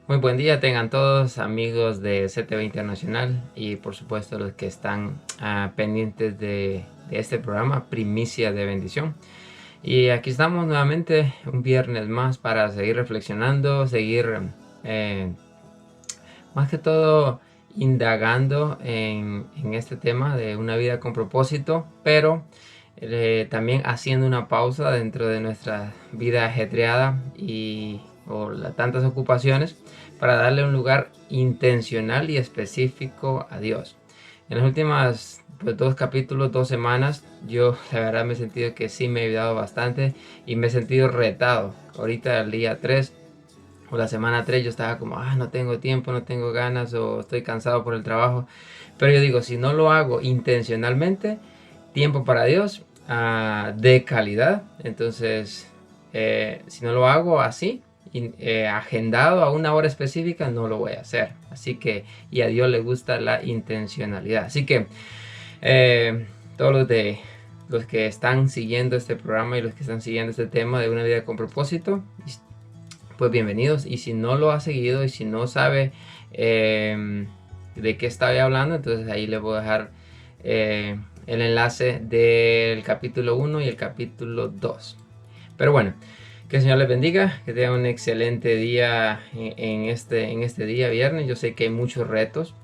Muy buen día tengan todos amigos de CTV Internacional y por supuesto los que están pendientes de este programa Primicia de Bendición. Y aquí estamos nuevamente un viernes más para seguir reflexionando, seguir más que todo indagando en este tema de una vida con propósito, pero también haciendo una pausa dentro de nuestra vida ajetreada o tantas ocupaciones para darle un lugar intencional y específico a Dios. En las últimas 2 capítulos, 2 semanas, yo la verdad me he sentido que sí me he ayudado bastante y me he sentido retado. Ahorita el día 3 o la semana 3 yo estaba como, no tengo tiempo, no tengo ganas o estoy cansado por el trabajo. Pero yo digo, si no lo hago intencionalmente, tiempo para Dios, de calidad. Entonces, si no lo hago así, agendado a una hora específica, no lo voy a hacer. Así que, y a Dios le gusta la intencionalidad. Así que, todos los que están siguiendo este programa y los que están siguiendo este tema de una vida con propósito, pues bienvenidos. Y si no lo ha seguido y si no sabe de qué estoy hablando, entonces ahí le voy a dejar el enlace del capítulo 1 y el capítulo 2. Pero bueno, que el Señor les bendiga, que tengan un excelente día en este día viernes. Yo sé que hay muchos retos,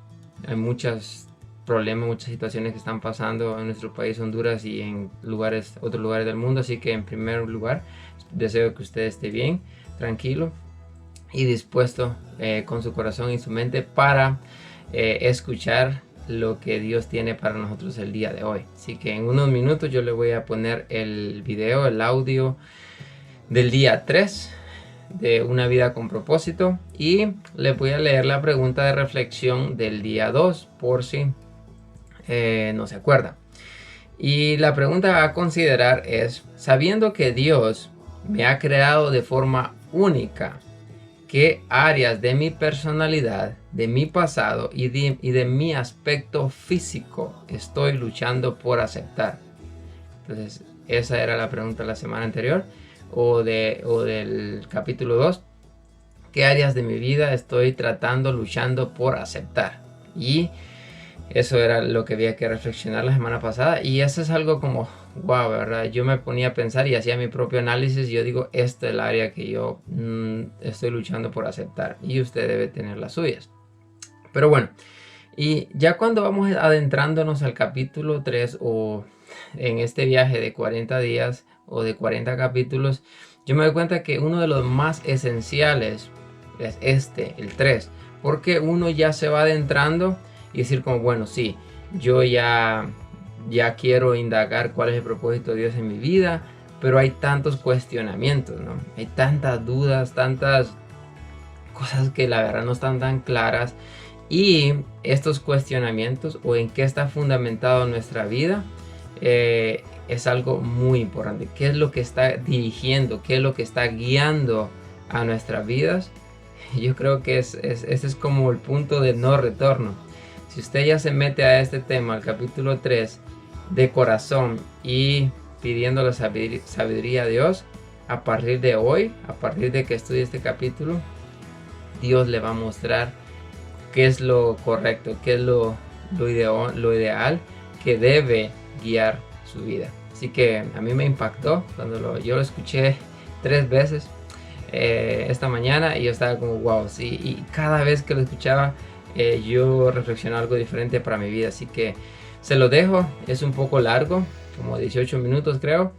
hay muchos problemas, muchas situaciones que están pasando en nuestro país, Honduras, y en otros lugares del mundo. Así que en primer lugar, deseo que usted esté bien, tranquilo y dispuesto con su corazón y su mente para escuchar lo que Dios tiene para nosotros el día de hoy. Así que en unos minutos yo le voy a poner el video, el audio del día 3 de una vida con propósito, y le voy a leer la pregunta de reflexión del día 2 por si no se acuerda. Y la pregunta a considerar es: sabiendo que Dios me ha creado de forma única, ¿qué áreas de mi personalidad, de mi pasado y de mi aspecto físico estoy luchando por aceptar? Entonces, esa era la pregunta de la semana anterior o del capítulo 2. ¿Qué áreas de mi vida estoy luchando por aceptar? Y eso era lo que había que reflexionar la semana pasada. Y eso es algo como, wow, ¿verdad? Yo me ponía a pensar y hacía mi propio análisis. Y yo digo, esta es el área que yo estoy luchando por aceptar. Y usted debe tener las suyas. Pero bueno, y ya cuando vamos adentrándonos al capítulo 3 o en este viaje de 40 días o de 40 capítulos, yo me doy cuenta que uno de los más esenciales es el 3. Porque uno ya se va adentrando y decir como, bueno, sí, yo ya quiero indagar cuál es el propósito de Dios en mi vida, pero hay tantos cuestionamientos, ¿no? Hay tantas dudas, tantas cosas que la verdad no están tan claras. Y estos cuestionamientos o en qué está fundamentado nuestra vida es algo muy importante. ¿Qué es lo que está dirigiendo? ¿Qué es lo que está guiando a nuestras vidas? Yo creo que ese es como el punto de no retorno. Si usted ya se mete a este tema, al capítulo 3, de corazón y pidiendo la sabiduría a Dios, a partir de hoy, a partir de que estudie este capítulo, Dios le va a mostrar qué es lo correcto, qué es lo ideal que debe guiar su vida. Así que a mí me impactó cuando yo lo escuché 3 veces esta mañana y yo estaba como wow, sí, y cada vez que lo escuchaba yo reflexionaba algo diferente para mi vida. Así que se lo dejo, es un poco largo, como 18 minutos creo,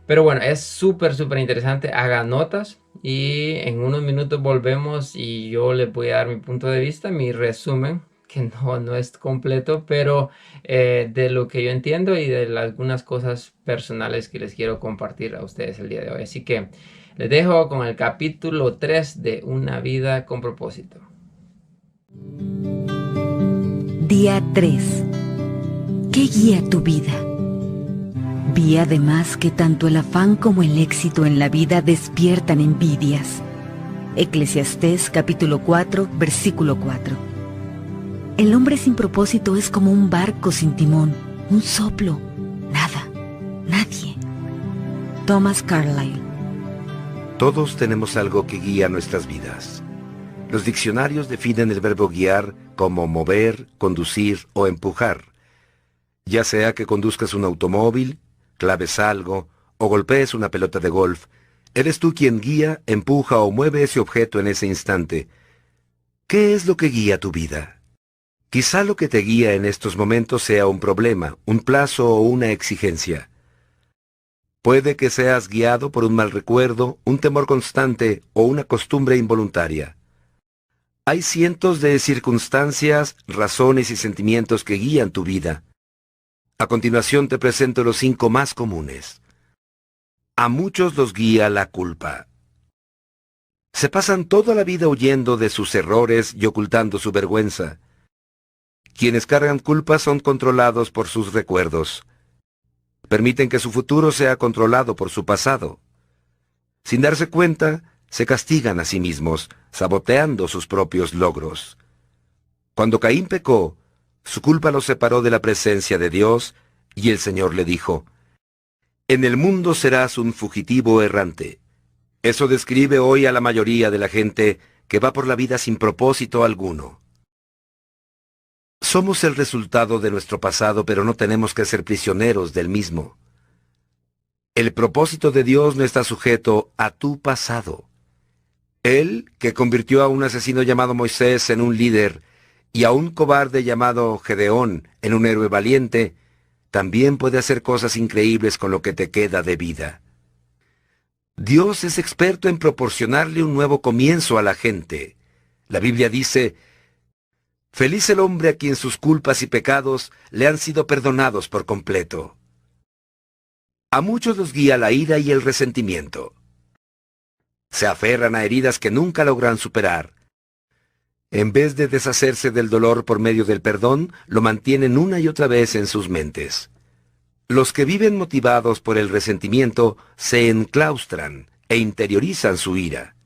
pero bueno, es súper interesante. Haga notas y en unos minutos volvemos y yo les voy a dar mi punto de vista, mi resumen, que no es completo, pero de lo que yo entiendo y de algunas cosas personales que les quiero compartir a ustedes el día de hoy. Así que les dejo con el capítulo 3 de Una vida con propósito. Día 3. ¿Qué guía tu vida? Vi además que tanto el afán como el éxito en la vida despiertan envidias. Eclesiastés capítulo 4, versículo 4. El hombre sin propósito es como un barco sin timón, un soplo, nada, nadie. Thomas Carlyle. Todos tenemos algo que guía nuestras vidas. Los diccionarios definen el verbo guiar como mover, conducir o empujar. Ya sea que conduzcas un automóvil, claves algo o golpees una pelota de golf, eres tú quien guía, empuja o mueve ese objeto en ese instante. ¿Qué es lo que guía tu vida? Quizá lo que te guía en estos momentos sea un problema, un plazo o una exigencia. Puede que seas guiado por un mal recuerdo, un temor constante o una costumbre involuntaria. Hay cientos de circunstancias, razones y sentimientos que guían tu vida. A continuación te presento los 5 más comunes. A muchos los guía la culpa. Se pasan toda la vida huyendo de sus errores y ocultando su vergüenza. Quienes cargan culpa son controlados por sus recuerdos. Permiten que su futuro sea controlado por su pasado. Sin darse cuenta, se castigan a sí mismos, saboteando sus propios logros. Cuando Caín pecó, su culpa lo separó de la presencia de Dios, y el Señor le dijo: «En el mundo serás un fugitivo errante». Eso describe hoy a la mayoría de la gente que va por la vida sin propósito alguno. Somos el resultado de nuestro pasado, pero no tenemos que ser prisioneros del mismo. El propósito de Dios no está sujeto a tu pasado. Él, que convirtió a un asesino llamado Moisés en un líder y a un cobarde llamado Gedeón en un héroe valiente, también puede hacer cosas increíbles con lo que te queda de vida. Dios es experto en proporcionarle un nuevo comienzo a la gente. La Biblia dice: «Feliz el hombre a quien sus culpas y pecados le han sido perdonados por completo». A muchos los guía la ira y el resentimiento. Se aferran a heridas que nunca logran superar. En vez de deshacerse del dolor por medio del perdón, lo mantienen una y otra vez en sus mentes. Los que viven motivados por el resentimiento se enclaustran e interiorizan su ira.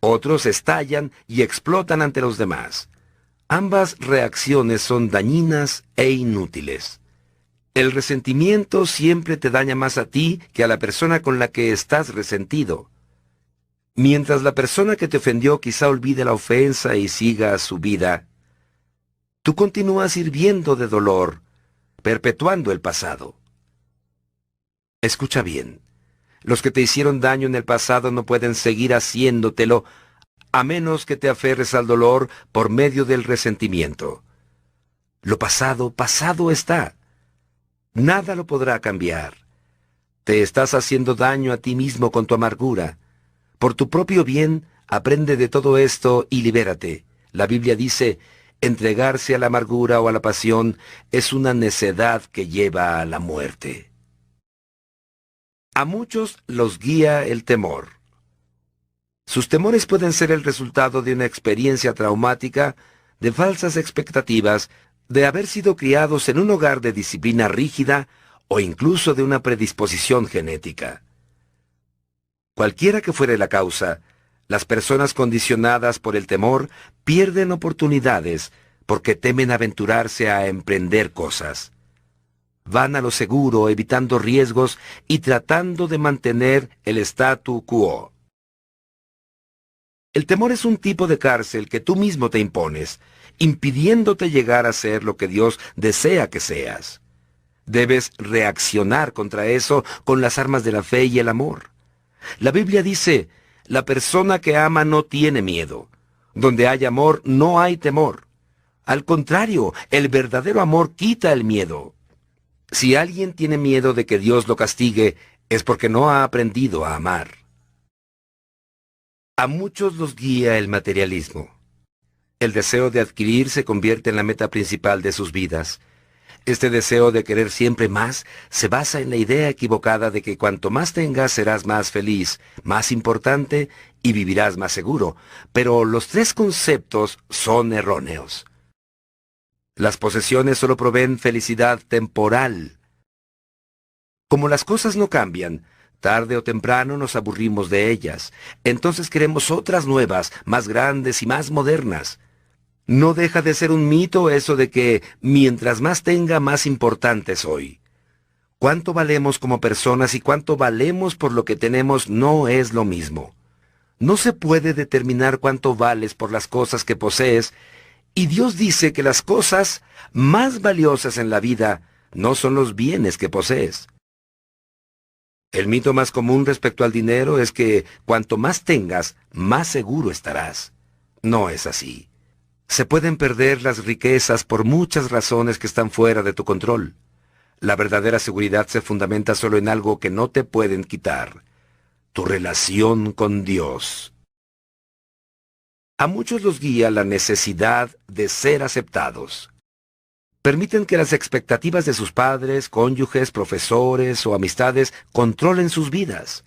Otros estallan y explotan ante los demás. Ambas reacciones son dañinas e inútiles. El resentimiento siempre te daña más a ti que a la persona con la que estás resentido. Mientras la persona que te ofendió quizá olvide la ofensa y siga su vida, tú continúas hirviendo de dolor, perpetuando el pasado. Escucha bien, los que te hicieron daño en el pasado no pueden seguir haciéndotelo a menos que te aferres al dolor por medio del resentimiento. Lo pasado, pasado está. Nada lo podrá cambiar. Te estás haciendo daño a ti mismo con tu amargura. Por tu propio bien, aprende de todo esto y libérate. La Biblia dice: entregarse a la amargura o a la pasión es una necedad que lleva a la muerte. A muchos los guía el temor. Sus temores pueden ser el resultado de una experiencia traumática, de falsas expectativas, de haber sido criados en un hogar de disciplina rígida o incluso de una predisposición genética. Cualquiera que fuere la causa, las personas condicionadas por el temor pierden oportunidades porque temen aventurarse a emprender cosas. Van a lo seguro, evitando riesgos y tratando de mantener el statu quo. El temor es un tipo de cárcel que tú mismo te impones, impidiéndote llegar a ser lo que Dios desea que seas. Debes reaccionar contra eso con las armas de la fe y el amor. La Biblia dice: la persona que ama no tiene miedo. Donde hay amor, no hay temor. Al contrario, el verdadero amor quita el miedo. Si alguien tiene miedo de que Dios lo castigue, es porque no ha aprendido a amar. A muchos los guía el materialismo. El deseo de adquirir se convierte en la meta principal de sus vidas. Este deseo de querer siempre más se basa en la idea equivocada de que cuanto más tengas serás más feliz, más importante y vivirás más seguro. Pero los 3 conceptos son erróneos. Las posesiones solo proveen felicidad temporal. Como las cosas no cambian, tarde o temprano nos aburrimos de ellas. Entonces queremos otras nuevas, más grandes y más modernas. No deja de ser un mito eso de que mientras más tenga, más importante soy. Cuánto valemos como personas y cuánto valemos por lo que tenemos no es lo mismo. No se puede determinar cuánto vales por las cosas que posees, y Dios dice que las cosas más valiosas en la vida no son los bienes que posees. El mito más común respecto al dinero es que cuanto más tengas, más seguro estarás. No es así. Se pueden perder las riquezas por muchas razones que están fuera de tu control. La verdadera seguridad se fundamenta solo en algo que no te pueden quitar: tu relación con Dios. A muchos los guía la necesidad de ser aceptados. Permiten que las expectativas de sus padres, cónyuges, profesores o amistades controlen sus vidas.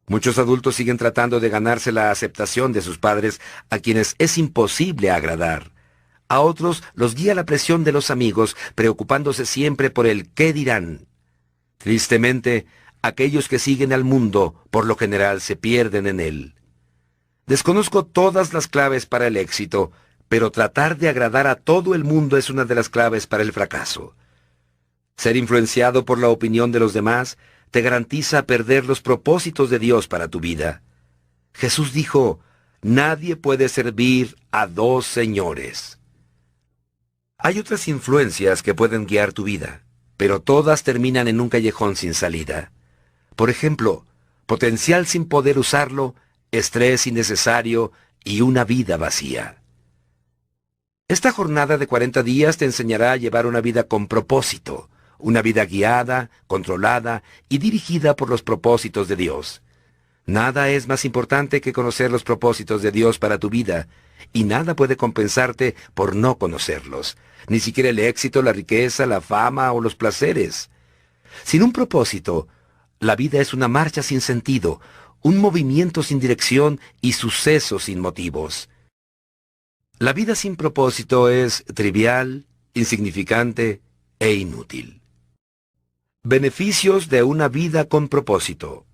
Muchos adultos siguen tratando de ganarse la aceptación de sus padres, a quienes es imposible agradar. A otros los guía la presión de los amigos, preocupándose siempre por el qué dirán. Tristemente, aquellos que siguen al mundo, por lo general, se pierden en él. Desconozco todas las claves para el éxito, pero tratar de agradar a todo el mundo es una de las claves para el fracaso. Ser influenciado por la opinión de los demás te garantiza perder los propósitos de Dios para tu vida. Jesús dijo: nadie puede servir a dos señores. Hay otras influencias que pueden guiar tu vida, pero todas terminan en un callejón sin salida. Por ejemplo, potencial sin poder usarlo, estrés innecesario y una vida vacía. Esta jornada de 40 días te enseñará a llevar una vida con propósito, una vida guiada, controlada y dirigida por los propósitos de Dios. Nada es más importante que conocer los propósitos de Dios para tu vida, y nada puede compensarte por no conocerlos, ni siquiera el éxito, la riqueza, la fama o los placeres. Sin un propósito, la vida es una marcha sin sentido, un movimiento sin dirección y sucesos sin motivos. La vida sin propósito es trivial, insignificante e inútil. Beneficios de una vida con propósito.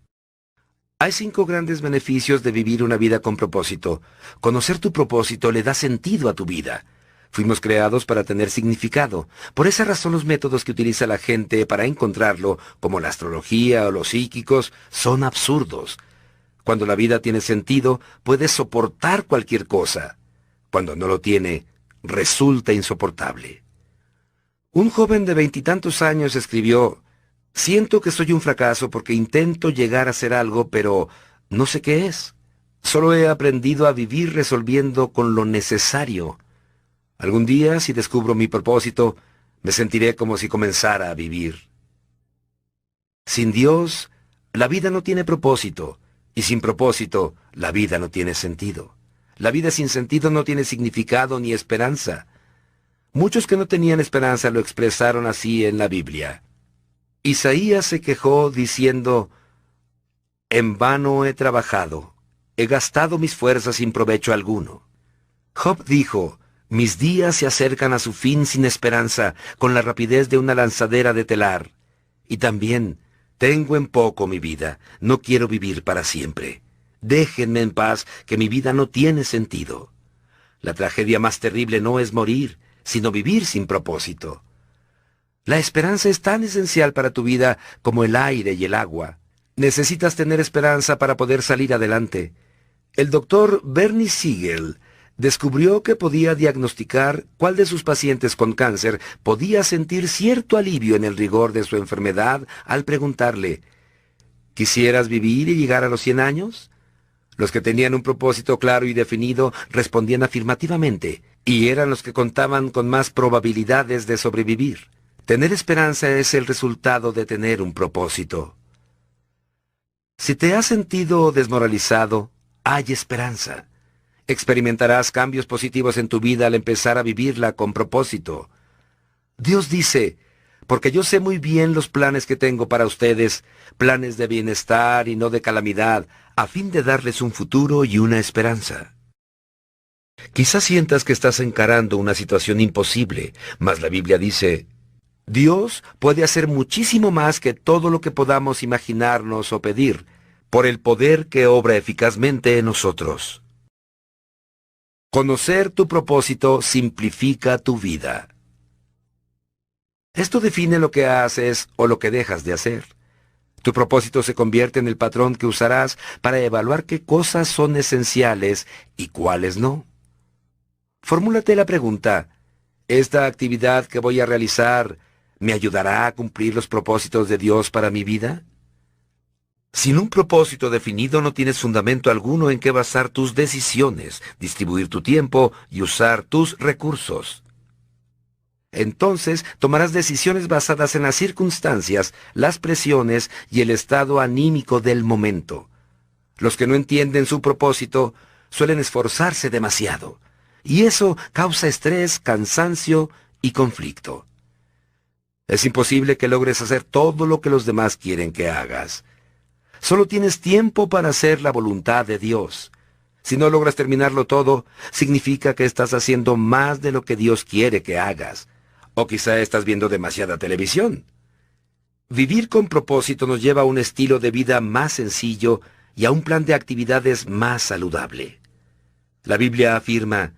Hay 5 grandes beneficios de vivir una vida con propósito. Conocer tu propósito le da sentido a tu vida. Fuimos creados para tener significado. Por esa razón los métodos que utiliza la gente para encontrarlo, como la astrología o los psíquicos, son absurdos. Cuando la vida tiene sentido, puedes soportar cualquier cosa. Cuando no lo tiene, resulta insoportable. Un joven de 20 y tantos años escribió: siento que soy un fracaso porque intento llegar a ser algo, pero no sé qué es. Solo he aprendido a vivir resolviendo con lo necesario. Algún día, si descubro mi propósito, me sentiré como si comenzara a vivir. Sin Dios, la vida no tiene propósito, y sin propósito, la vida no tiene sentido. La vida sin sentido no tiene significado ni esperanza. Muchos que no tenían esperanza lo expresaron así en la Biblia. Isaías se quejó diciendo: en vano he trabajado, he gastado mis fuerzas sin provecho alguno. Job dijo: mis días se acercan a su fin sin esperanza, con la rapidez de una lanzadera de telar. Y también: tengo en poco mi vida, no quiero vivir para siempre. Déjenme en paz, que mi vida no tiene sentido. La tragedia más terrible no es morir, sino vivir sin propósito. La esperanza es tan esencial para tu vida como el aire y el agua. Necesitas tener esperanza para poder salir adelante. El doctor Bernie Siegel descubrió que podía diagnosticar cuál de sus pacientes con cáncer podía sentir cierto alivio en el rigor de su enfermedad al preguntarle: ¿quisieras vivir y llegar a los 100 años? Los que tenían un propósito claro y definido respondían afirmativamente, y eran los que contaban con más probabilidades de sobrevivir. Tener esperanza es el resultado de tener un propósito. Si te has sentido desmoralizado, hay esperanza. Experimentarás cambios positivos en tu vida al empezar a vivirla con propósito. Dios dice: porque yo sé muy bien los planes que tengo para ustedes, planes de bienestar y no de calamidad, a fin de darles un futuro y una esperanza. Quizás sientas que estás encarando una situación imposible, mas la Biblia dice: Dios puede hacer muchísimo más que todo lo que podamos imaginarnos o pedir, por el poder que obra eficazmente en nosotros. Conocer tu propósito simplifica tu vida. Esto define lo que haces o lo que dejas de hacer. Tu propósito se convierte en el patrón que usarás para evaluar qué cosas son esenciales y cuáles no. Formúlate la pregunta: ¿esta actividad que voy a realizar me ayudará a cumplir los propósitos de Dios para mi vida? Sin un propósito definido no tienes fundamento alguno en que basar tus decisiones, distribuir tu tiempo y usar tus recursos. Entonces tomarás decisiones basadas en las circunstancias, las presiones y el estado anímico del momento. Los que no entienden su propósito suelen esforzarse demasiado, y eso causa estrés, cansancio y conflicto. Es imposible que logres hacer todo lo que los demás quieren que hagas. Solo tienes tiempo para hacer la voluntad de Dios. Si no logras terminarlo todo, significa que estás haciendo más de lo que Dios quiere que hagas. O quizá estás viendo demasiada televisión. Vivir con propósito nos lleva a un estilo de vida más sencillo y a un plan de actividades más saludable. La Biblia afirma: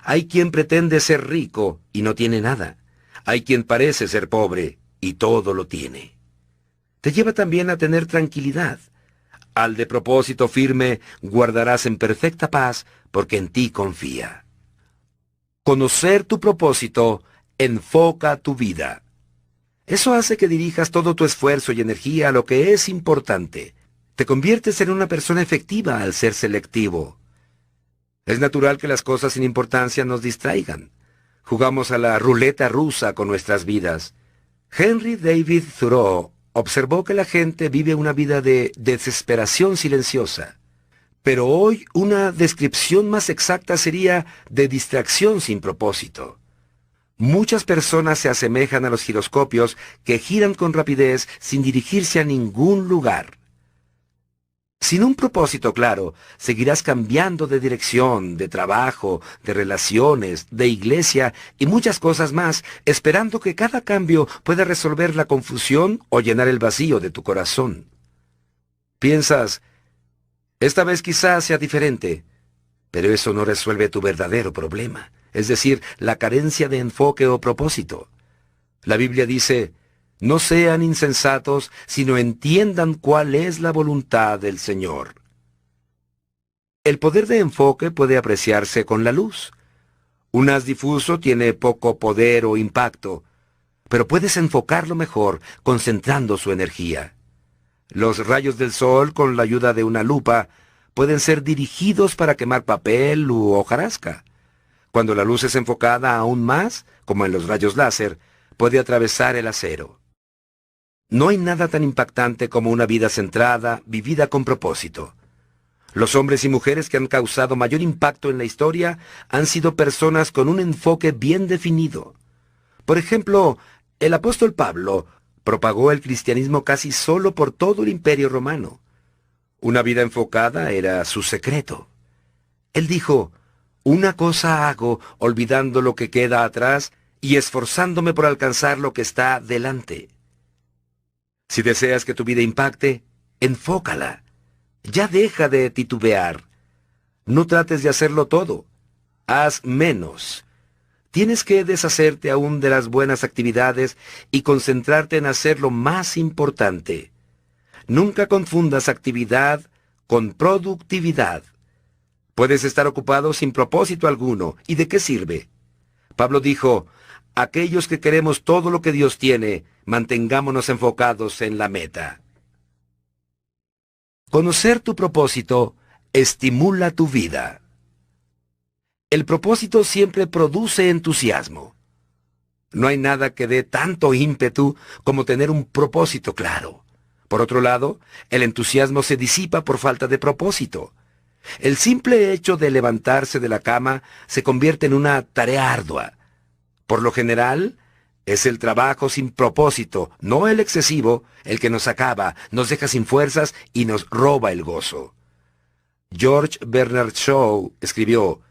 hay quien pretende ser rico y no tiene nada. Hay quien parece ser pobre y todo lo tiene. Te lleva también a tener tranquilidad. Al de propósito firme guardarás en perfecta paz, porque en ti confía. Conocer tu propósito enfoca tu vida. Eso hace que dirijas todo tu esfuerzo y energía a lo que es importante. Te conviertes en una persona efectiva al ser selectivo. Es natural que las cosas sin importancia nos distraigan. Jugamos a la ruleta rusa con nuestras vidas. Henry David Thoreau observó que la gente vive una vida de desesperación silenciosa. Pero hoy una descripción más exacta sería de distracción sin propósito. Muchas personas se asemejan a los giroscopios que giran con rapidez sin dirigirse a ningún lugar. Sin un propósito claro, seguirás cambiando de dirección, de trabajo, de relaciones, de iglesia y muchas cosas más, esperando que cada cambio pueda resolver la confusión o llenar el vacío de tu corazón. Piensas: esta vez quizás sea diferente, pero eso no resuelve tu verdadero problema, es decir, la carencia de enfoque o propósito. La Biblia dice: no sean insensatos, sino entiendan cuál es la voluntad del Señor. El poder de enfoque puede apreciarse con la luz. Un haz difuso tiene poco poder o impacto, pero puedes enfocarlo mejor concentrando su energía. Los rayos del sol, con la ayuda de una lupa, pueden ser dirigidos para quemar papel u hojarasca. Cuando la luz es enfocada aún más, como en los rayos láser, puede atravesar el acero. No hay nada tan impactante como una vida centrada, vivida con propósito. Los hombres y mujeres que han causado mayor impacto en la historia han sido personas con un enfoque bien definido. Por ejemplo, el apóstol Pablo propagó el cristianismo casi solo por todo el Imperio Romano. Una vida enfocada era su secreto. Él dijo: una cosa hago, olvidando lo que queda atrás y esforzándome por alcanzar lo que está delante. Si deseas que tu vida impacte, enfócala. Ya deja de titubear. No trates de hacerlo todo. Haz menos. Tienes que deshacerte aún de las buenas actividades y concentrarte en hacer lo más importante. Nunca confundas actividad con productividad. Puedes estar ocupado sin propósito alguno. ¿Y de qué sirve? Pablo dijo: aquellos que queremos todo lo que Dios tiene, mantengámonos enfocados en la meta. Conocer tu propósito estimula tu vida. El propósito siempre produce entusiasmo. No hay nada que dé tanto ímpetu como tener un propósito claro. Por otro lado, el entusiasmo se disipa por falta de propósito. El simple hecho de levantarse de la cama se convierte en una tarea ardua. Por lo general, es el trabajo sin propósito, no el excesivo, el que nos acaba, nos deja sin fuerzas y nos roba el gozo. George Bernard Shaw escribió: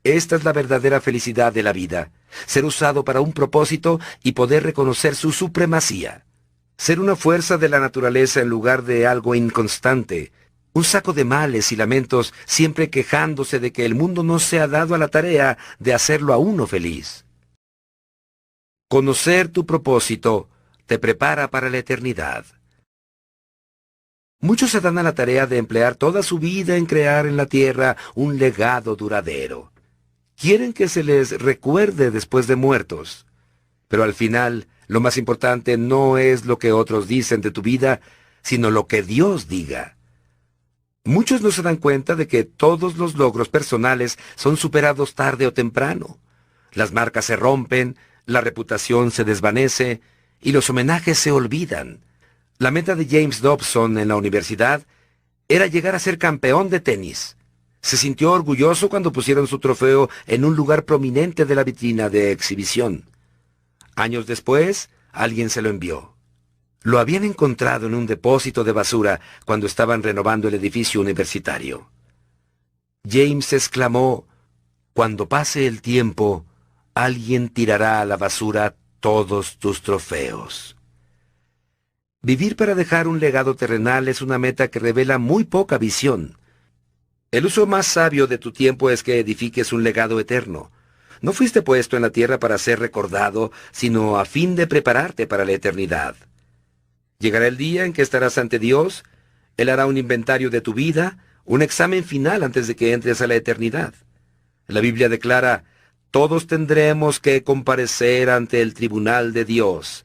esta es la verdadera felicidad de la vida, ser usado para un propósito y poder reconocer su supremacía. Ser una fuerza de la naturaleza en lugar de algo inconstante, un saco de males y lamentos, siempre quejándose de que el mundo no se ha dado a la tarea de hacerlo a uno feliz. Conocer tu propósito te prepara para la eternidad. Muchos se dan a la tarea de emplear toda su vida en crear en la tierra un legado duradero. Quieren que se les recuerde después de muertos. Pero al final, lo más importante no es lo que otros dicen de tu vida, sino lo que Dios diga. Muchos no se dan cuenta de que todos los logros personales son superados tarde o temprano. Las marcas se rompen, la reputación se desvanece y los homenajes se olvidan. La meta de James Dobson en la universidad era llegar a ser campeón de tenis. Se sintió orgulloso cuando pusieron su trofeo en un lugar prominente de la vitrina de exhibición. Años después, alguien se lo envió. Lo habían encontrado en un depósito de basura cuando estaban renovando el edificio universitario. James exclamó: «Cuando pase el tiempo, alguien tirará a la basura todos tus trofeos». Vivir para dejar un legado terrenal es una meta que revela muy poca visión. El uso más sabio de tu tiempo es que edifiques un legado eterno. No fuiste puesto en la tierra para ser recordado, sino a fin de prepararte para la eternidad. Llegará el día en que estarás ante Dios. Él hará un inventario de tu vida, un examen final antes de que entres a la eternidad. La Biblia declara: «Todos tendremos que comparecer ante el tribunal de Dios».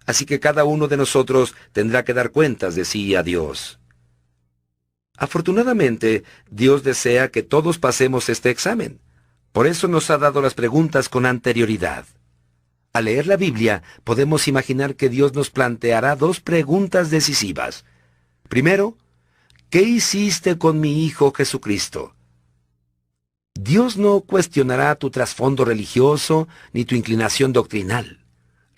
Así que cada uno de nosotros tendrá que dar cuentas de sí a Dios. Afortunadamente, Dios desea que todos pasemos este examen. Por eso nos ha dado las preguntas con anterioridad. Al leer la Biblia, podemos imaginar que Dios nos planteará dos preguntas decisivas. Primero, ¿qué hiciste con mi Hijo Jesucristo? Dios no cuestionará tu trasfondo religioso ni tu inclinación doctrinal.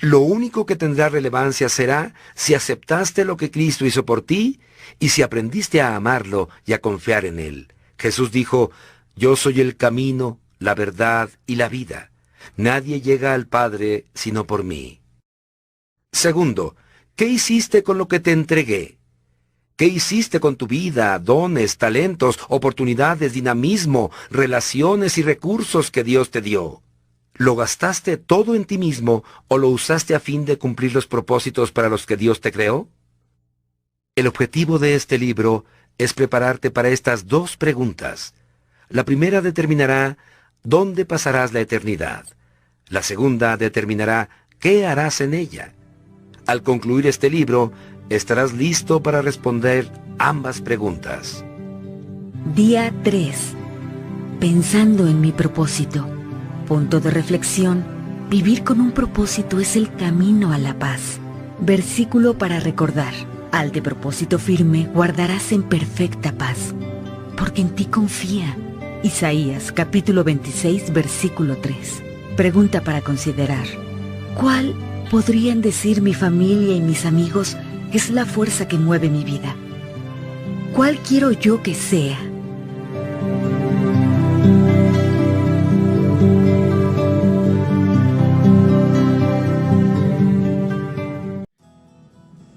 Lo único que tendrá relevancia será si aceptaste lo que Cristo hizo por ti y si aprendiste a amarlo y a confiar en Él. Jesús dijo: «Yo soy el camino, la verdad y la vida. Nadie llega al Padre sino por mí». Segundo, ¿qué hiciste con lo que te entregué? ¿Qué hiciste con tu vida, dones, talentos, oportunidades, dinamismo, relaciones y recursos que Dios te dio? ¿Lo gastaste todo en ti mismo o lo usaste a fin de cumplir los propósitos para los que Dios te creó? El objetivo de este libro es prepararte para estas dos preguntas. La primera determinará dónde pasarás la eternidad. La segunda determinará qué harás en ella. Al concluir este libro, estarás listo para responder ambas preguntas. Día 3. Pensando en mi propósito. Punto de reflexión: vivir con un propósito es el camino a la paz. Versículo para recordar: al de propósito firme guardarás en perfecta paz, porque en ti confía. Isaías capítulo 26 versículo 3. Pregunta para considerar: ¿cuál podrían decir mi familia y mis amigos es la fuerza que mueve mi vida? ¿Cuál quiero yo que sea?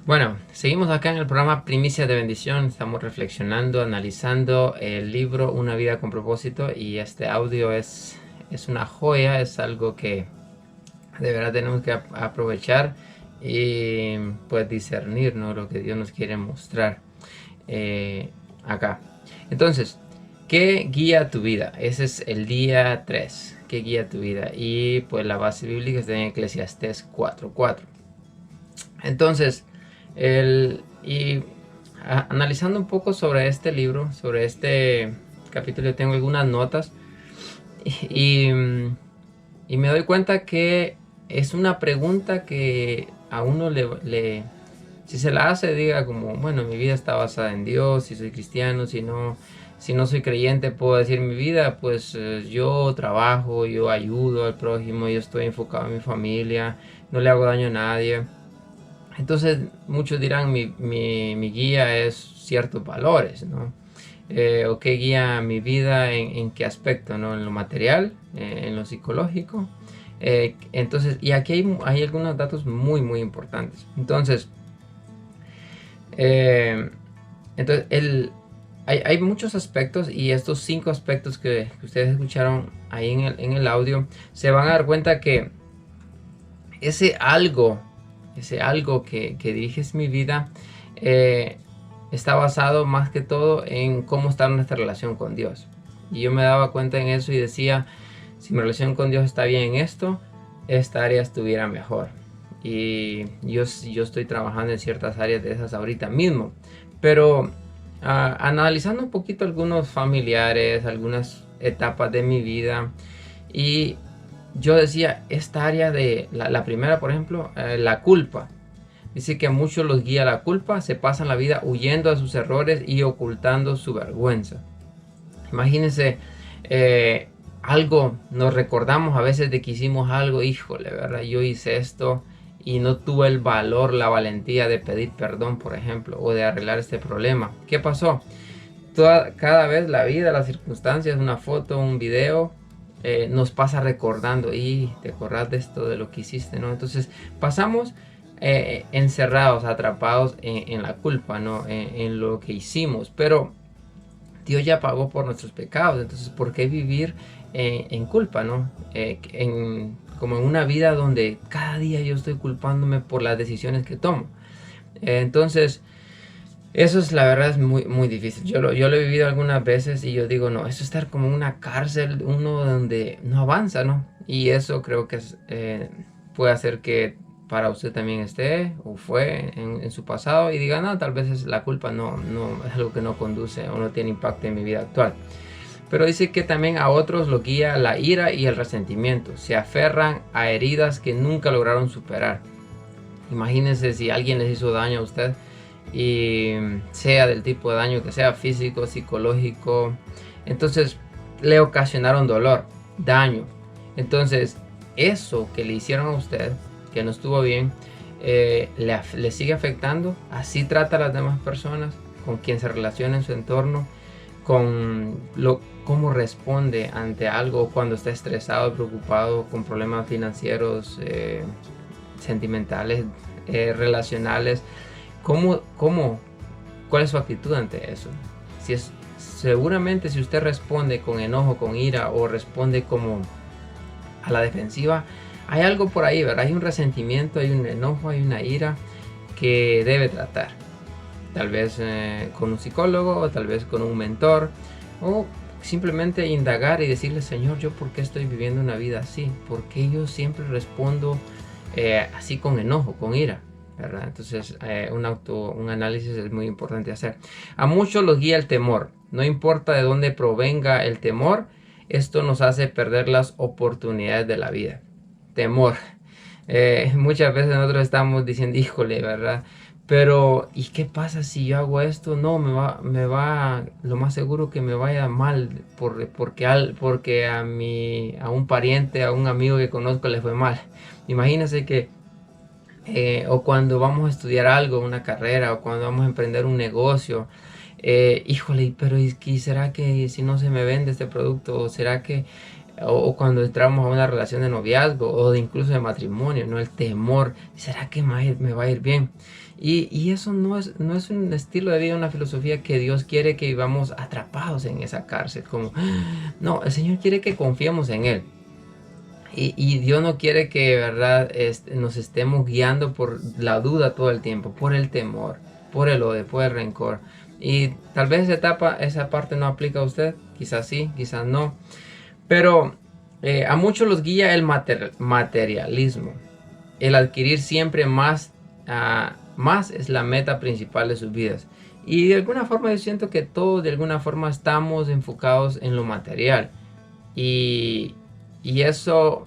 Bueno, seguimos acá en el programa Primicia de Bendición. Estamos reflexionando, analizando el libro Una vida con propósito, y este audio es una joya, es algo que de verdad tenemos que aprovechar y pues discernir, ¿no?, lo que Dios nos quiere mostrar acá. Entonces, ¿qué guía tu vida? Ese es el día 3. ¿Qué guía tu vida? Y pues la base bíblica está en Eclesiastés 4:4. Entonces, analizando un poco sobre este libro, sobre este capítulo, yo tengo algunas notas y me doy cuenta que es una pregunta que a uno si se la hace, diga como, bueno, mi vida está basada en Dios, si soy cristiano, si no soy creyente, puedo decir mi vida, pues yo trabajo, yo ayudo al prójimo, yo estoy enfocado en mi familia, no le hago daño a nadie. Entonces muchos dirán, mi guía es ciertos valores, ¿no? ¿O qué guía mi vida en qué aspecto, ¿no? En lo material, en lo psicológico. Entonces, y aquí hay algunos datos muy muy importantes. Entonces, hay muchos aspectos, y estos 5 aspectos que ustedes escucharon ahí en el audio, se van a dar cuenta que ese algo que diriges mi vida, está basado más que todo en cómo está nuestra relación con Dios. Y yo me daba cuenta en eso y decía, si mi relación con Dios está bien en esto, esta área estuviera mejor. Y yo estoy trabajando en ciertas áreas de esas ahorita mismo. Pero analizando un poquito algunos familiares, algunas etapas de mi vida, y yo decía, esta área de la primera, por ejemplo, la culpa. Dice que a muchos los guía la culpa, se pasan la vida huyendo de sus errores y ocultando su vergüenza. Imagínense, algo, nos recordamos a veces de que hicimos algo, híjole, ¿verdad? Yo hice esto y no tuve el valor, la valentía de pedir perdón, por ejemplo, o de arreglar este problema. ¿Qué pasó? Cada vez la vida, las circunstancias, una foto, un video, nos pasa recordando, y te acordás de esto, de lo que hiciste, ¿no? Entonces pasamos encerrados, atrapados en la culpa, ¿no? En lo que hicimos, pero Dios ya pagó por nuestros pecados, entonces ¿por qué vivir en culpa, ¿no? Como en una vida donde cada día yo estoy culpándome por las decisiones que tomo. Entonces, eso es, la verdad, es muy, muy difícil. Yo lo he vivido algunas veces y yo digo, no, eso es estar como en una cárcel, uno donde no avanza, ¿no? Y eso creo que puede hacer que para usted también esté o fue en su pasado y diga, no, tal vez la culpa no es algo que no conduce o no tiene impacto en mi vida actual. Pero dice que también a otros lo guía la ira y el resentimiento. Se aferran a heridas que nunca lograron superar. Imagínense si alguien les hizo daño a usted, y sea del tipo de daño que sea, físico, psicológico, entonces le ocasionaron dolor, daño. Entonces eso que le hicieron a usted, que no estuvo bien, le sigue afectando. Así trata a las demás personas, con quien se relaciona en su entorno, con cómo responde ante algo cuando está estresado, preocupado, con problemas financieros, sentimentales, relacionales. ¿Cuál es su actitud ante eso? Seguramente si usted responde con enojo, con ira, o responde como a la defensiva, hay algo por ahí, ¿verdad? Hay un resentimiento, hay un enojo, hay una ira que debe tratar. Tal vez con un psicólogo, o tal vez con un mentor, o simplemente indagar y decirle, Señor, ¿yo por qué estoy viviendo una vida así? ¿Por qué yo siempre respondo así con enojo, con ira? ¿Verdad? Entonces un análisis es muy importante hacer. A muchos los guía el temor. No importa de dónde provenga el temor, esto nos hace perder las oportunidades de la vida. Temor. Muchas veces nosotros estamos diciendo, híjole, ¿verdad? Pero ¿y qué pasa si yo hago esto? No, me va lo más seguro que me vaya mal porque a un pariente, a un amigo que conozco le fue mal. Imagínense que o cuando vamos a estudiar algo, una carrera, o cuando vamos a emprender un negocio, híjole, pero ¿y será que si no se me vende este producto? ¿O será que, o cuando entramos a una relación de noviazgo o incluso de matrimonio, ¿no? El temor, ¿será que me va a ir bien? Y eso no es un estilo de vida, una filosofía que Dios quiere que vivamos atrapados en esa cárcel. Como, no, el Señor quiere que confiemos en Él. Y Dios no quiere que, ¿verdad?, nos estemos guiando por la duda todo el tiempo, por el temor, por el odio, por el rencor. Y tal vez esa parte no aplica a usted, quizás sí, quizás no. Pero a muchos los guía el materialismo. El adquirir siempre más es la meta principal de sus vidas. Y de alguna forma yo siento que todos de alguna forma estamos enfocados en lo material. Y eso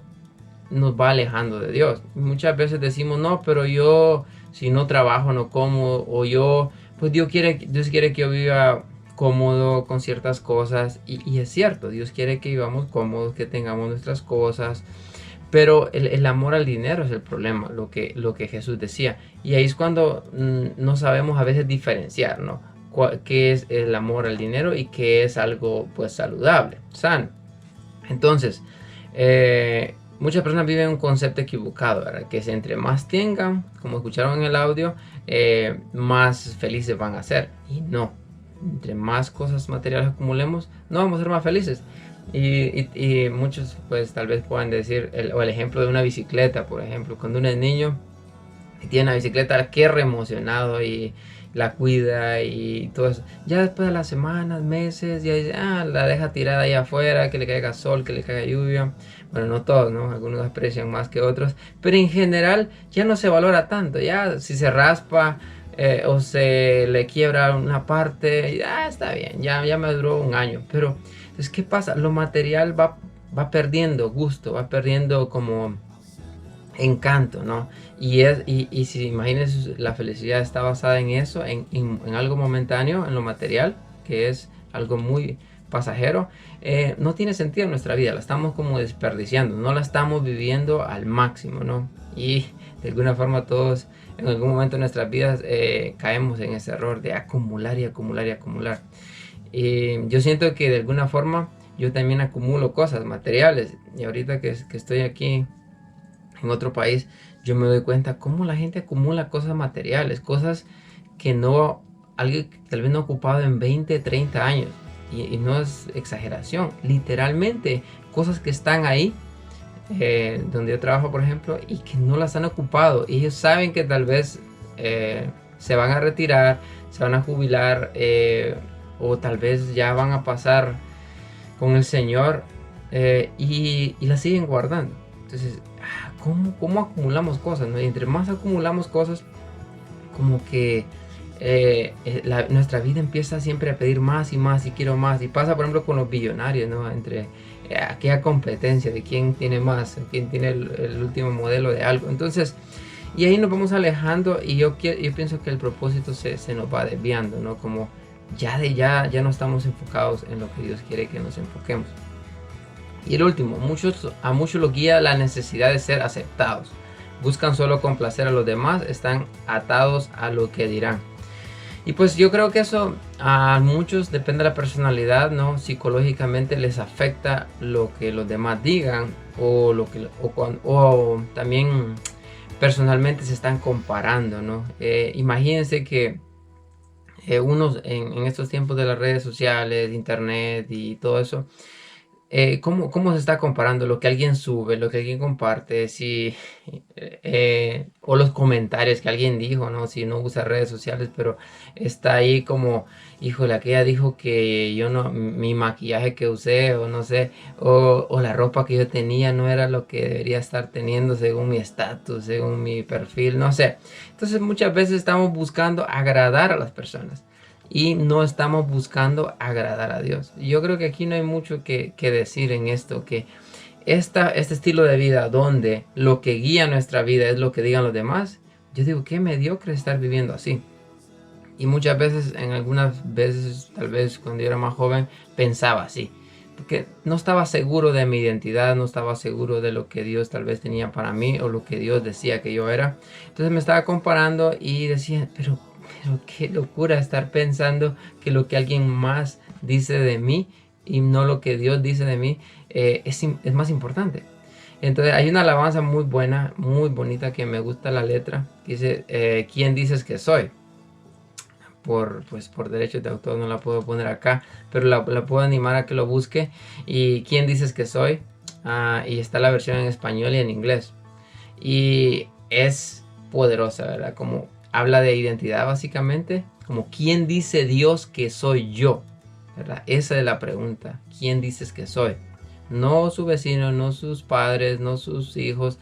nos va alejando de Dios. Muchas veces decimos, no, pero yo si no trabajo no como, o pues Dios quiere que yo viva cómodo con ciertas cosas, y es cierto, Dios quiere que vivamos cómodos, que tengamos nuestras cosas, pero el amor al dinero es el problema, lo que Jesús decía, y ahí es cuando no sabemos a veces diferenciar, ¿no? Qué es el amor al dinero y qué es algo pues saludable, sano. Entonces, muchas personas viven un concepto equivocado, ¿verdad? Que es entre más tengan, como escucharon en el audio, más felices van a ser. Y no, entre más cosas materiales acumulemos, no vamos a ser más felices. Y muchos pues tal vez puedan decir, el ejemplo de una bicicleta, por ejemplo, cuando uno es niño y tiene una bicicleta, qué re emocionado, y la cuida y todo eso. Ya después de las semanas, meses, ya dice, la deja tirada ahí afuera, que le caiga sol, que le caiga lluvia. Bueno, no todos, ¿no? Algunos aprecian más que otros, pero en general ya no se valora tanto. Ya si se raspa o se le quiebra una parte, ya está bien, ya me duró un año. Pero entonces, ¿qué pasa? Lo material va perdiendo gusto, va perdiendo como encanto, ¿no? Y si imagínense, la felicidad está basada en eso, en algo momentáneo, en lo material, que es algo muy pasajero. No tiene sentido en nuestra vida, la estamos como desperdiciando, no la estamos viviendo al máximo, ¿no? Y de alguna forma todos en algún momento de nuestras vidas caemos en ese error de acumular y acumular y acumular. Yo siento que de alguna forma yo también acumulo cosas materiales, y ahorita que estoy aquí en otro país, yo me doy cuenta cómo la gente acumula cosas materiales, cosas que no, alguien que tal vez no ha ocupado en 20, 30 años. Y no es exageración, literalmente cosas que están ahí, donde yo trabajo por ejemplo, y que no las han ocupado. Y ellos saben que tal vez se van a retirar, se van a jubilar, o tal vez ya van a pasar con el Señor, y las siguen guardando. Entonces, ¿cómo acumulamos cosas, ¿no? Y entre más acumulamos cosas, como que nuestra vida empieza siempre a pedir más y más y quiero más. Y pasa por ejemplo con los billonarios, ¿no? Entre aquella competencia de quién tiene más, quién tiene el último modelo de algo. Entonces, y ahí nos vamos alejando, y yo pienso que el propósito se nos va desviando, ¿no? Como ya no estamos enfocados en lo que Dios quiere que nos enfoquemos. Y el último, a muchos los guía la necesidad de ser aceptados. Buscan solo complacer a los demás, están atados a lo que dirán. Y pues yo creo que eso a muchos, depende de la personalidad, ¿no? Psicológicamente les afecta lo que los demás digan, o también personalmente se están comparando, ¿no? Imagínense que unos en estos tiempos de las redes sociales, internet y todo eso, ¿cómo se está comparando lo que alguien sube, lo que alguien comparte, o los comentarios que alguien dijo, ¿no? Si no usa redes sociales, pero está ahí como, híjole, aquella dijo que yo no, mi maquillaje que usé, o no sé, o la ropa que yo tenía no era lo que debería estar teniendo según mi estatus, según mi perfil, no sé. Entonces muchas veces estamos buscando agradar a las personas y no estamos buscando agradar a Dios. Yo creo que aquí no hay mucho que decir en esto, que este estilo de vida donde lo que guía nuestra vida es lo que digan los demás, yo digo, qué mediocre estar viviendo así. Y muchas veces, en algunas veces, tal vez cuando yo era más joven, pensaba así, porque no estaba seguro de mi identidad, no estaba seguro de lo que Dios tal vez tenía para mí, o lo que Dios decía que yo era. Entonces me estaba comparando y decía, pero qué locura estar pensando que lo que alguien más dice de mí y no lo que Dios dice de mí es más importante. Entonces hay una alabanza muy buena, muy bonita, que me gusta la letra, que dice, ¿quién dices que soy? Por derechos de autor no la puedo poner acá, pero la puedo animar a que lo busque. Y ¿quién dices que soy? Y está la versión en español y en inglés. Y es poderosa, ¿verdad? Como habla de identidad básicamente, como ¿quién dice Dios que soy yo? ¿Verdad? Esa es la pregunta. ¿Quién dices que soy? No su vecino, no sus padres, no sus hijos.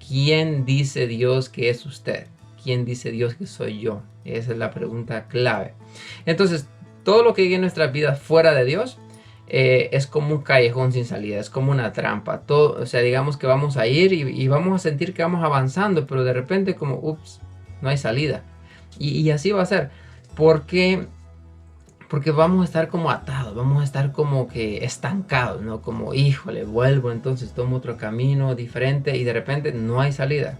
¿Quién dice Dios que es usted? ¿Quién dice Dios que soy yo? Esa es la pregunta clave. Entonces, todo lo que hay en nuestras vidas fuera de Dios es como un callejón sin salida, es como una trampa. Todo, o sea, digamos que vamos a ir y vamos a sentir que vamos avanzando, pero de repente como, ups, no hay salida. Y así va a ser. Porque vamos a estar como atados, vamos a estar como que estancados, ¿no? Como, híjole, vuelvo, entonces tomo otro camino diferente y de repente no hay salida.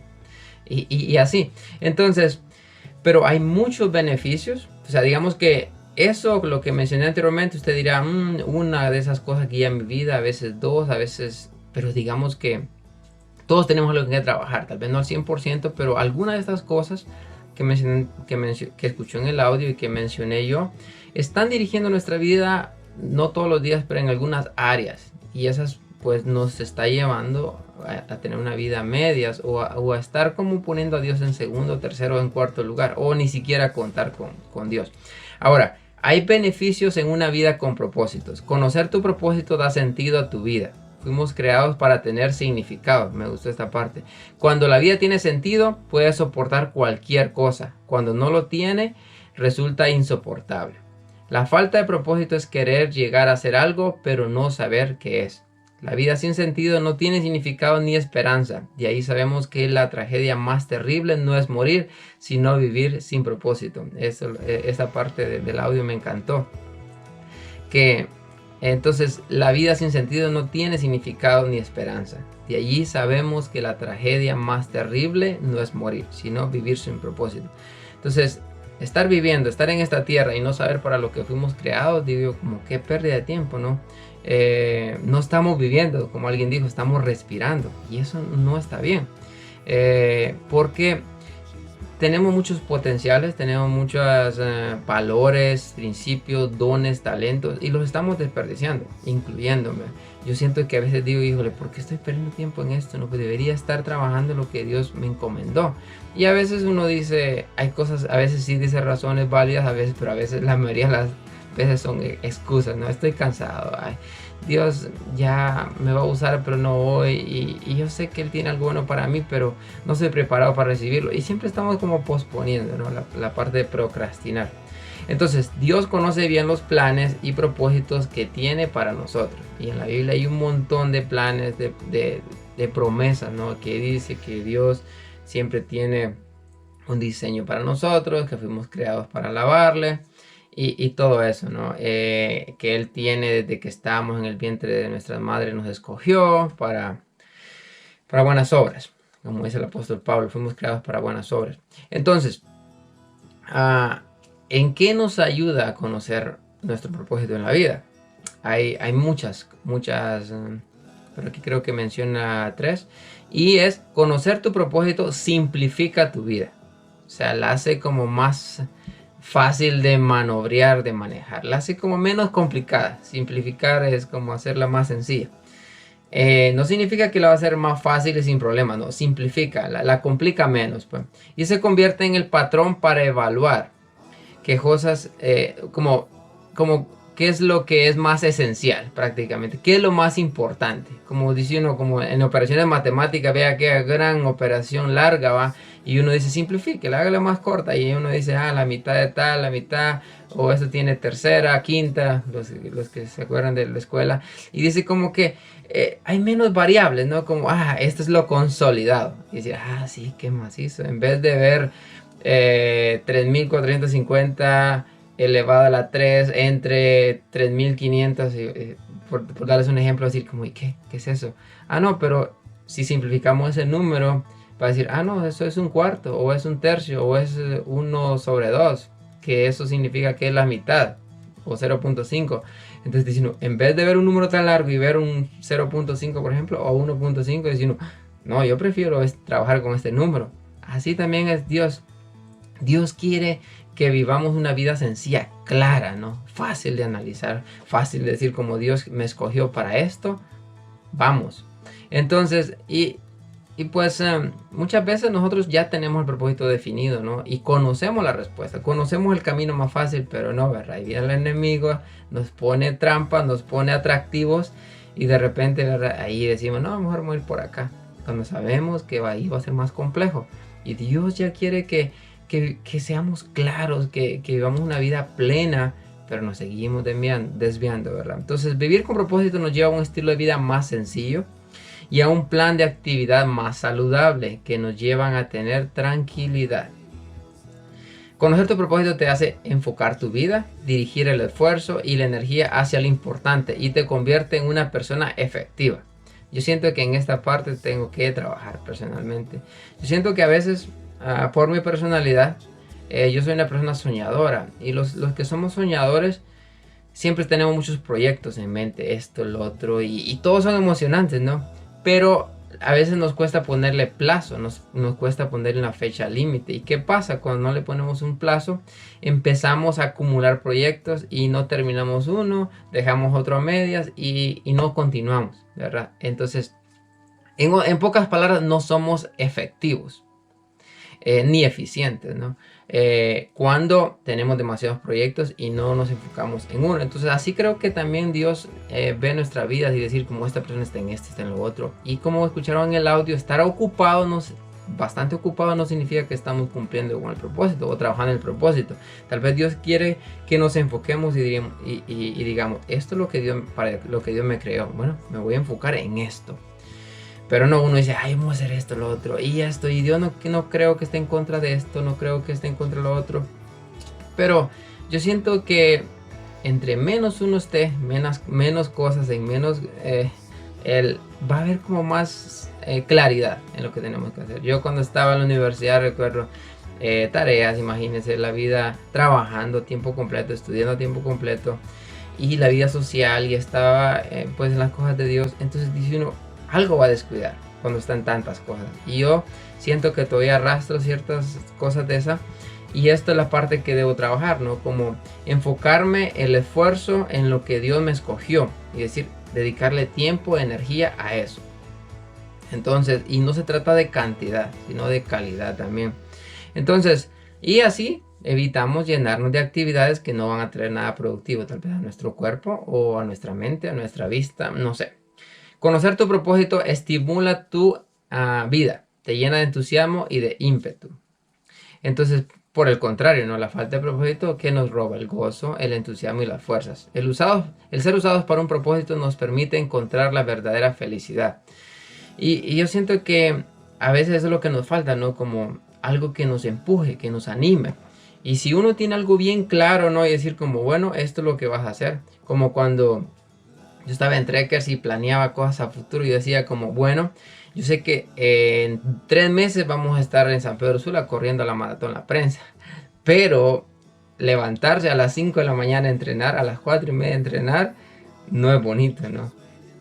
Y así. Entonces, pero hay muchos beneficios. O sea, digamos que eso, lo que mencioné anteriormente, usted dirá, una de esas cosas guía mi vida, a veces dos, a veces, pero digamos que todos tenemos algo que trabajar, tal vez no al 100%, pero alguna de estas cosas que escuchó en el audio y que mencioné yo, están dirigiendo nuestra vida, no todos los días, pero en algunas áreas. Y esas pues nos está llevando a tener una vida a medias o a estar como poniendo a Dios en segundo, tercero, en cuarto lugar, o ni siquiera contar con Dios. Ahora, hay beneficios en una vida con propósitos. Conocer tu propósito da sentido a tu vida. Fuimos creados para tener significado. Me gustó esta parte. Cuando la vida tiene sentido, puedes soportar cualquier cosa. Cuando no lo tiene, resulta insoportable. La falta de propósito es querer llegar a hacer algo, pero no saber qué es. La vida sin sentido no tiene significado ni esperanza. De ahí sabemos que la tragedia más terrible no es morir, sino vivir sin propósito. Esa parte del audio me encantó. Entonces la vida sin sentido no tiene significado ni esperanza. De allí sabemos que la tragedia más terrible no es morir, sino vivir sin propósito. Entonces, estar en esta tierra y no saber para lo que fuimos creados, digo, como qué pérdida de tiempo, ¿no? No estamos viviendo, como alguien dijo, estamos respirando. Y eso no está bien. Porque tenemos muchos potenciales, tenemos muchos valores, principios, dones, talentos, y los estamos desperdiciando, incluyéndome. Yo siento que a veces digo, híjole, ¿por qué estoy perdiendo tiempo en esto? No, pues debería estar trabajando en lo que Dios me encomendó. Y a veces uno dice, hay cosas, a veces sí dice razones válidas, a veces, pero a veces la mayoría de las veces son excusas, ¿no? Estoy cansado, ay, Dios ya me va a usar, pero no voy, y yo sé que Él tiene algo bueno para mí, pero no estoy preparado para recibirlo. Y siempre estamos como posponiendo, ¿no? La parte de procrastinar. Entonces, Dios conoce bien los planes y propósitos que tiene para nosotros. Y en la Biblia hay un montón de planes, de promesas, ¿no? Que dice que Dios siempre tiene un diseño para nosotros, que fuimos creados para alabarle. Y todo eso, ¿no? Que Él tiene desde que estábamos en el vientre de nuestras madres, nos escogió para buenas obras. Como dice el apóstol Pablo, fuimos creados para buenas obras. Entonces, ¿en qué nos ayuda a conocer nuestro propósito en la vida? Hay muchas, pero aquí creo que menciona 3. Y es conocer tu propósito simplifica tu vida. O sea, la hace como más fácil de manobrear, de manejar. La hace como menos complicada. Simplificar es como hacerla más sencilla. No significa que la va a hacer más fácil y sin problemas. No, simplifica, la complica menos. Pues. Y se convierte en el patrón para evaluar qué cosas, como qué es lo que es más esencial prácticamente. Qué es lo más importante. Como dice uno, como en operaciones matemáticas, vea qué gran operación larga va. Y uno dice, simplifique, hágala más corta. Y uno dice, la mitad de tal, la mitad. O eso tiene tercera, quinta. Los que se acuerdan de la escuela. Y dice como que hay menos variables, ¿no? Como, esto es lo consolidado. Y dice, sí, qué macizo. En vez de ver 3.450 elevado a la 3 entre 3.500. Por darles un ejemplo, decir como, ¿y qué es eso? No, pero si simplificamos ese número, para decir, no, eso es un cuarto, o es un tercio, o es 1/2, que eso significa que es la mitad, o 0.5. Entonces diciendo, en vez de ver un número tan largo y ver un 0.5, por ejemplo, o 1.5, diciendo, no, yo prefiero trabajar con este número. Así también es Dios. Dios quiere que vivamos una vida sencilla, clara, ¿no? Fácil de analizar, fácil de decir, como Dios me escogió para esto, vamos. Entonces, y pues muchas veces nosotros ya tenemos el propósito definido, ¿no? Y conocemos la respuesta, conocemos el camino más fácil, pero no, ¿verdad? Ahí viene el enemigo, nos pone trampas, nos pone atractivos y de repente, ¿verdad? Ahí decimos, no, mejor voy a ir por acá. Cuando sabemos que ahí va a ser más complejo. Y Dios ya quiere que seamos claros, que vivamos una vida plena, pero nos seguimos desviando, ¿verdad? Entonces, vivir con propósito nos lleva a un estilo de vida más sencillo y a un plan de actividad más saludable que nos llevan a tener tranquilidad. Conocer tu propósito te hace enfocar tu vida, dirigir el esfuerzo y la energía hacia lo importante y te convierte en una persona efectiva. Yo siento que en esta parte tengo que trabajar personalmente. Yo siento que a veces, por mi personalidad, yo soy una persona soñadora. Y los que somos soñadores siempre tenemos muchos proyectos en mente, esto, lo otro. Y todos son emocionantes, ¿no? Pero a veces nos cuesta ponerle plazo, nos cuesta ponerle una fecha límite. ¿Y qué pasa? Cuando no le ponemos un plazo, empezamos a acumular proyectos y no terminamos uno, dejamos otro a medias y no continuamos, ¿verdad? Entonces, en pocas palabras, no somos efectivos. Ni eficientes, ¿no? Cuando tenemos demasiados proyectos y no nos enfocamos en uno. Entonces así creo que también Dios ve nuestra vida y decir como esta persona está en este, está en lo otro. Y como escucharon en el audio, estar bastante ocupado no significa que estamos cumpliendo con el propósito o trabajando en el propósito. Tal vez Dios quiere que nos enfoquemos y digamos, esto es para lo que Dios me creó. Bueno, me voy a enfocar en esto. Pero no, uno dice, ay, vamos a hacer esto, lo otro, y esto, y Dios no creo que esté en contra de esto, no creo que esté en contra de lo otro. Pero yo siento que entre menos uno esté, menos cosas, va a haber como más claridad en lo que tenemos que hacer. Yo cuando estaba en la universidad recuerdo tareas, imagínense, la vida trabajando a tiempo completo, estudiando a tiempo completo, y la vida social, y estaba pues en las cosas de Dios. Entonces dice uno, algo va a descuidar cuando están tantas cosas. Y yo siento que todavía arrastro ciertas cosas de esa. Y esto es la parte que debo trabajar, ¿no? Como enfocarme el esfuerzo en lo que Dios me escogió. Y decir, dedicarle tiempo, energía a eso. Entonces, y no se trata de cantidad, sino de calidad también. Entonces, y así evitamos llenarnos de actividades que no van a traer nada productivo, tal vez a nuestro cuerpo o a nuestra mente, a nuestra vista, no sé. Conocer tu propósito estimula tu vida, te llena de entusiasmo y de ímpetu. Entonces, por el contrario, ¿no? La falta de propósito que nos roba el gozo, el entusiasmo y las fuerzas. El ser usados para un propósito nos permite encontrar la verdadera felicidad. Y yo siento que a veces eso es lo que nos falta, ¿no? Como algo que nos empuje, que nos anime. Y si uno tiene algo bien claro, ¿no? Y decir como, bueno, esto es lo que vas a hacer. Como cuando yo estaba en Trekkers y planeaba cosas a futuro. Yo decía como, bueno, yo sé que en 3 meses vamos a estar en San Pedro Sula corriendo la maratón La Prensa. Pero levantarse a las 5 de la mañana a entrenar, a las 4:30 a entrenar, no es bonito, ¿no?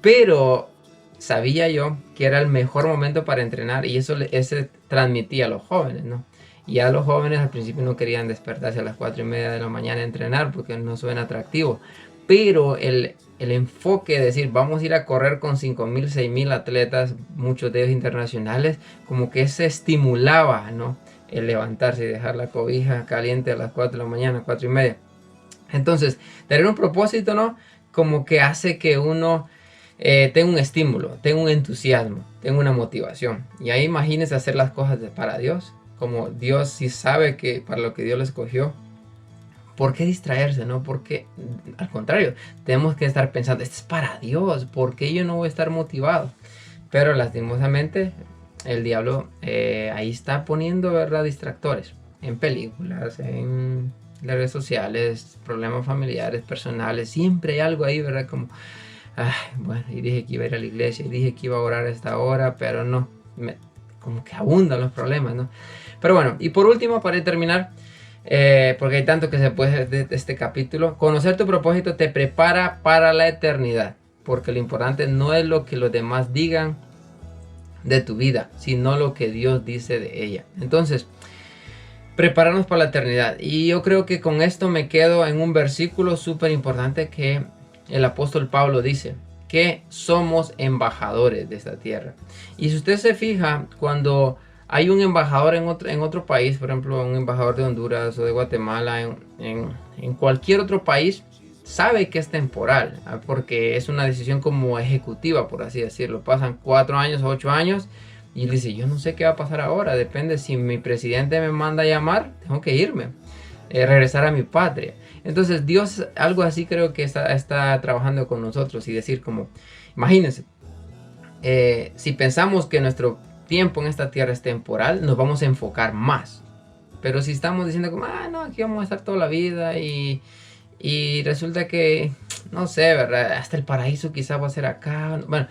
Pero sabía yo que era el mejor momento para entrenar y eso ese transmitía a los jóvenes, ¿no? Y a los jóvenes al principio no querían despertarse a las 4:30 de la mañana a entrenar porque no suena atractivo. Pero el enfoque de decir vamos a ir a correr con 5,000, 6,000 atletas, muchos de ellos internacionales, como que se estimulaba, ¿no? El levantarse y dejar la cobija caliente a las 4 de la mañana, 4:30. Entonces, tener un propósito, ¿no? Como que hace que uno tenga un estímulo, tenga un entusiasmo, tenga una motivación. Y ahí imagínense hacer las cosas para Dios. Como Dios sí sabe que para lo que Dios lo escogió. ¿Por qué distraerse, no? Porque al contrario, tenemos que estar pensando, esto es para Dios, ¿por qué yo no voy a estar motivado? Pero lastimosamente el diablo ahí está poniendo, ¿verdad?, distractores en películas, en las redes sociales, problemas familiares, personales, siempre hay algo ahí, ¿verdad? Como, ay, bueno, y dije que iba a ir a la iglesia, y dije que iba a orar a esta hora, pero no, como que abundan los problemas, ¿no? Pero bueno, y por último, para terminar, porque hay tanto que se puede hacer de este capítulo. Conocer tu propósito te prepara para la eternidad, porque lo importante no es lo que los demás digan de tu vida, sino lo que Dios dice de ella. Entonces, prepararnos para la eternidad. Y yo creo que con esto me quedo en un versículo súper importante que el apóstol Pablo dice, que somos embajadores de esta tierra. Y si usted se fija, cuando hay un embajador en otro país, por ejemplo, un embajador de Honduras o de Guatemala, en cualquier otro país, sabe que es temporal, porque es una decisión como ejecutiva, por así decirlo. Pasan 4 años o 8 años y él dice, yo no sé qué va a pasar ahora, depende si mi presidente me manda a llamar, tengo que irme, regresar a mi patria. Entonces Dios, algo así creo que está trabajando con nosotros y decir como, imagínense, si pensamos que nuestro tiempo en esta tierra es temporal, nos vamos a enfocar más. Pero si estamos diciendo como, no, aquí vamos a estar toda la vida y resulta que, no sé, ¿verdad? Hasta el paraíso quizá va a ser acá. Bueno,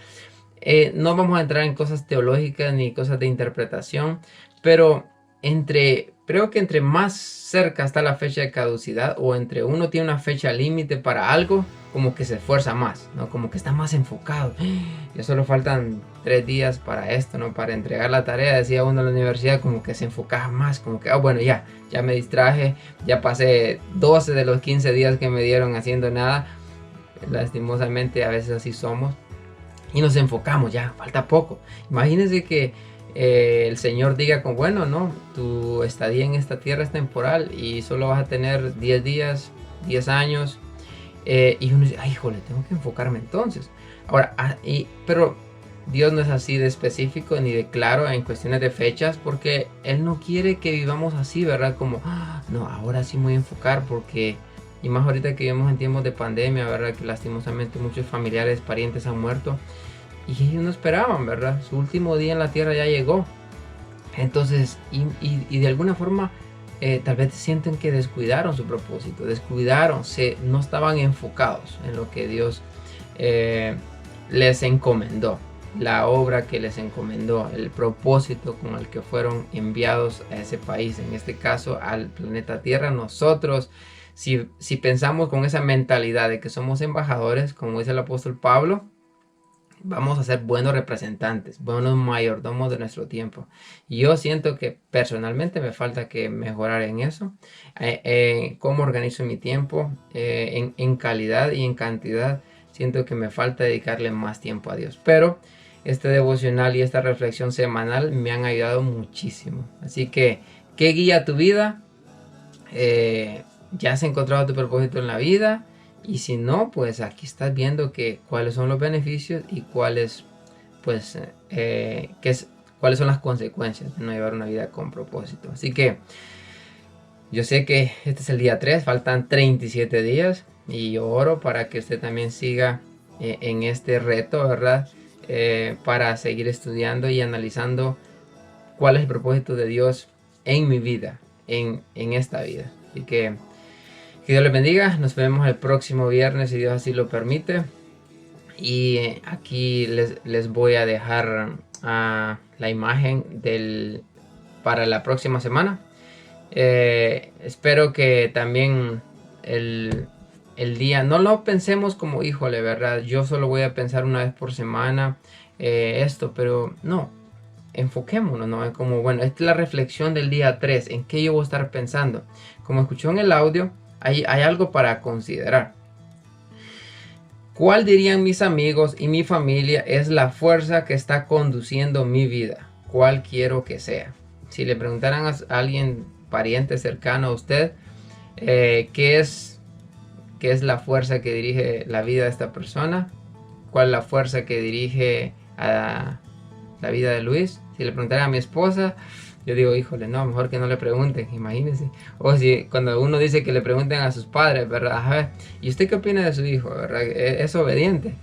no vamos a entrar en cosas teológicas ni cosas de interpretación, pero creo que entre más cerca está la fecha de caducidad o entre uno tiene una fecha límite para algo, como que se esfuerza más, ¿no? Como que está más enfocado. Ya solo faltan 3 días para esto, ¿no? Para entregar la tarea, decía uno en la universidad, como que se enfocaba más, como que, bueno, ya me distraje, ya pasé 12 de los 15 días que me dieron haciendo nada. Lastimosamente a veces así somos. Y nos enfocamos, ya, falta poco. Imagínense que el Señor diga como, bueno, no, tu estadía en esta tierra es temporal y solo vas a tener 10 días, 10 años. Y uno dice, ay, híjole, tengo que enfocarme entonces. Ahora, pero Dios no es así de específico ni de claro en cuestiones de fechas, porque Él no quiere que vivamos así, ¿verdad? Como, no, ahora sí me voy a enfocar porque... Y más ahorita que vivimos en tiempos de pandemia, ¿verdad? Que lastimosamente muchos familiares, parientes han muerto. Y ellos no esperaban, ¿verdad? Su último día en la tierra ya llegó. Entonces, y de alguna forma, tal vez sienten que descuidaron su propósito. No estaban enfocados en lo que Dios les encomendó. La obra que les encomendó, el propósito con el que fueron enviados a ese país. En este caso, al planeta Tierra. Nosotros... Si pensamos con esa mentalidad de que somos embajadores, como dice el apóstol Pablo, vamos a ser buenos representantes, buenos mayordomos de nuestro tiempo. Y yo siento que personalmente me falta que mejorar en eso. Cómo organizo mi tiempo en calidad y en cantidad. Siento que me falta dedicarle más tiempo a Dios. Pero este devocional y esta reflexión semanal me han ayudado muchísimo. Así que, ¿qué guía tu vida? Ya has encontrado tu propósito en la vida, y si no, pues aquí estás viendo cuáles son los beneficios y cuáles son las consecuencias de no llevar una vida con propósito. Así que yo sé que este es el día 3, faltan 37 días y yo oro para que usted también siga en este reto, ¿verdad? Para seguir estudiando y analizando cuál es el propósito de Dios en mi vida, en esta vida. Así que Dios les bendiga. Nos vemos el próximo viernes si Dios así lo permite. Y aquí les voy a dejar la imagen para la próxima semana. Espero que también el día no lo pensemos como, híjole, ¿verdad? Yo solo voy a pensar una vez por semana pero no. Enfoquémonos, ¿no? Como, bueno, esta es la reflexión del día 3. ¿En qué yo voy a estar pensando? Como escuchó en el audio, hay algo para considerar. ¿Cuál dirían mis amigos y mi familia es la fuerza que está conduciendo mi vida? ¿Cuál quiero que sea? Si le preguntaran a alguien, pariente cercano a usted, ¿qué es la fuerza que dirige la vida de esta persona? ¿Cuál es la fuerza que dirige a la vida de Luis? Si le preguntaran a mi esposa, yo digo, híjole, no, mejor que no le pregunten, imagínense. O si cuando uno dice que le pregunten a sus padres, ¿verdad? A ver, ¿y usted qué opina de su hijo, verdad? ¿Es obediente?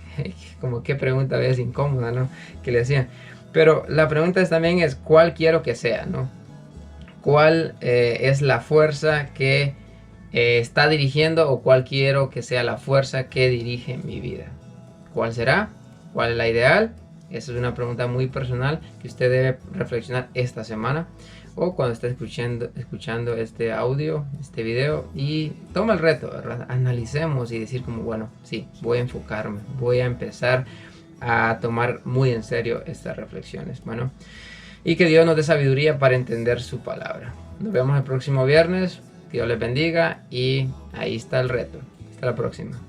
Como qué pregunta a veces incómoda, ¿no? Que le hacían. Pero la pregunta también es, ¿cuál quiero que sea, no? ¿Cuál es la fuerza que está dirigiendo, o cuál quiero que sea la fuerza que dirige mi vida? ¿Cuál será? ¿Cuál es la ideal? Esa es una pregunta muy personal que usted debe reflexionar esta semana, o cuando esté escuchando este audio, este video, y toma el reto, ¿verdad? Analicemos y decir como, bueno, sí, voy a enfocarme, voy a empezar a tomar muy en serio estas reflexiones. Bueno, y que Dios nos dé sabiduría para entender su palabra. Nos vemos el próximo viernes. Dios les bendiga y ahí está el reto. Hasta la próxima.